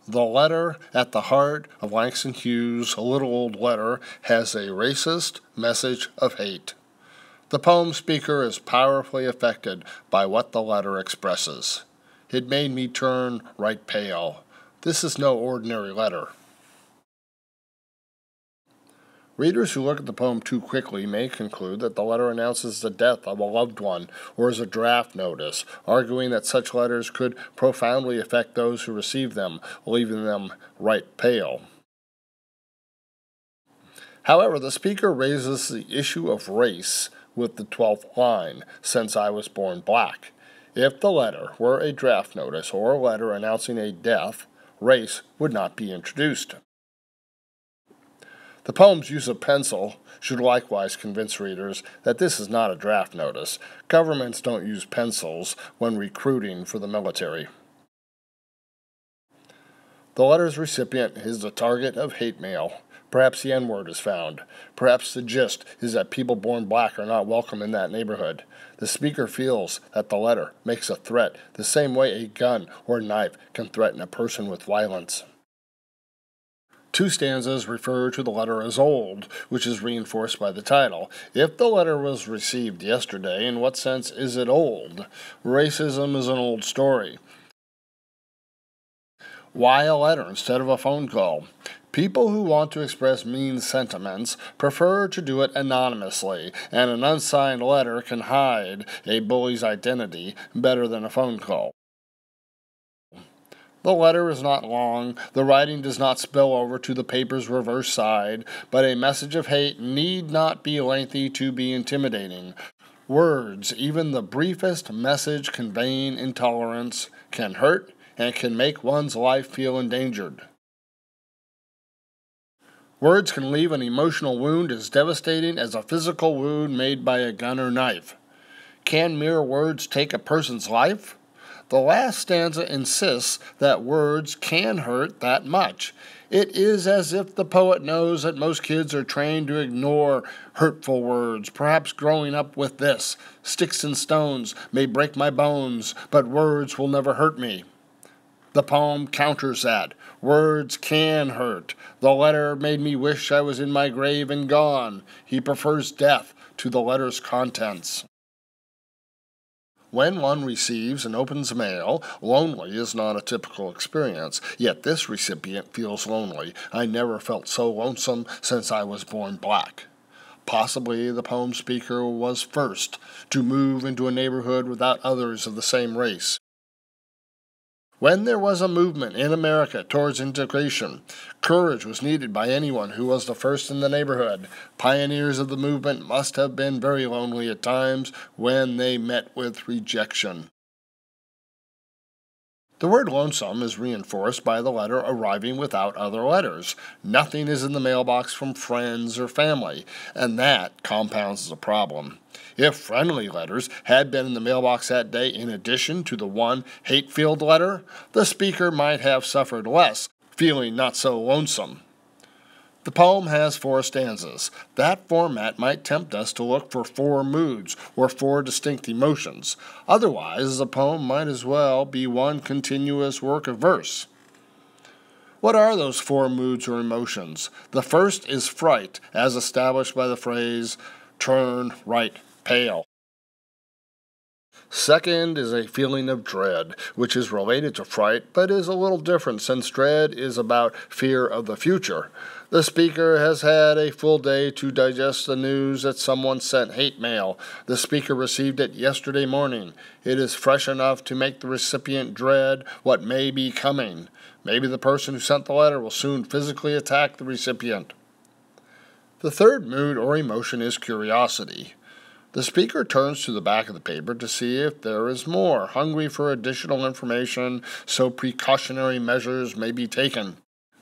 The letter at the heart of Langston Hughes' little old letter has a racist message of hate. The poem speaker is powerfully affected by what the letter expresses. It made me turn right pale. This is no ordinary letter. Readers who look at the poem too quickly may conclude that the letter announces the death of a loved one or is a draft notice, arguing that such letters could profoundly affect those who receive them, leaving them right pale. However, the speaker raises the issue of race with the 12th line, "Since I was born black." If the letter were a draft notice or a letter announcing a death, race would not be introduced. The poem's use of pencil should likewise convince readers that this is not a draft notice. Governments don't use pencils when recruiting for the military. The letter's recipient is the target of hate mail. Perhaps the N-word is found. Perhaps the gist is that people born black are not welcome in that neighborhood. The speaker feels that the letter makes a threat the same way a gun or knife can threaten a person with violence. Two stanzas refer to the letter as old, which is reinforced by the title. If the letter was received yesterday, in what sense is it old? Racism is an old story. Why a letter instead of a phone call? People who want to express mean sentiments prefer to do it anonymously, and an unsigned letter can hide a bully's identity better than a phone call. The letter is not long, the writing does not spill over to the paper's reverse side, but a message of hate need not be lengthy to be intimidating. Words, even the briefest message conveying intolerance, can hurt and can make one's life feel endangered. Words can leave an emotional wound as devastating as a physical wound made by a gun or knife. Can mere words take a person's life? The last stanza insists that words can hurt that much. It is as if the poet knows that most kids are trained to ignore hurtful words, perhaps growing up with this: "Sticks and stones may break my bones, but words will never hurt me." The poem counters that. Words can hurt. The letter made me wish I was in my grave and gone. He prefers death to the letter's contents. When one receives and opens mail, lonely is not a typical experience, yet this recipient feels lonely. I never felt so lonesome since I was born black. Possibly the poem speaker was first to move into a neighborhood without others of the same race. When there was a movement in America towards integration, courage was needed by anyone who was the first in the neighborhood. Pioneers of the movement must have been very lonely at times when they met with rejection. The word lonesome is reinforced by the letter arriving without other letters. Nothing is in the mailbox from friends or family, and that compounds the problem. If friendly letters had been in the mailbox that day in addition to the one hate-filled letter, the speaker might have suffered less, feeling not so lonesome. The poem has 4 stanzas. That format might tempt us to look for 4 moods or 4 distinct emotions. Otherwise, the poem might as well be one continuous work of verse. What are those 4 moods or emotions? The first is fright, as established by the phrase, "turn right pale." Second is a feeling of dread, which is related to fright, but is a little different since dread is about fear of the future. The speaker has had a full day to digest the news that someone sent hate mail. The speaker received it yesterday morning. It is fresh enough to make the recipient dread what may be coming. Maybe the person who sent the letter will soon physically attack the recipient. The third mood or emotion is curiosity. The speaker turns to the back of the paper to see if there is more, hungry for additional information, so precautionary measures may be taken.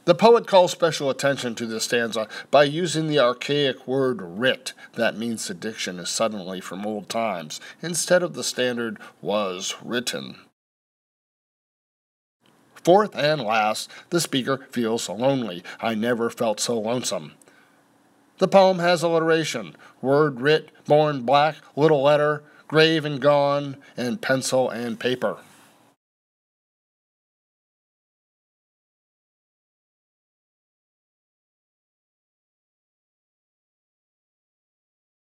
The poet calls special attention to this stanza by using the archaic word writ, that means the diction is suddenly from old times, instead of the standard was written. Fourth and last, the speaker feels lonely. I never felt so lonesome. The poem has alliteration: word writ, born black, little letter, grave and gone, and pencil and paper.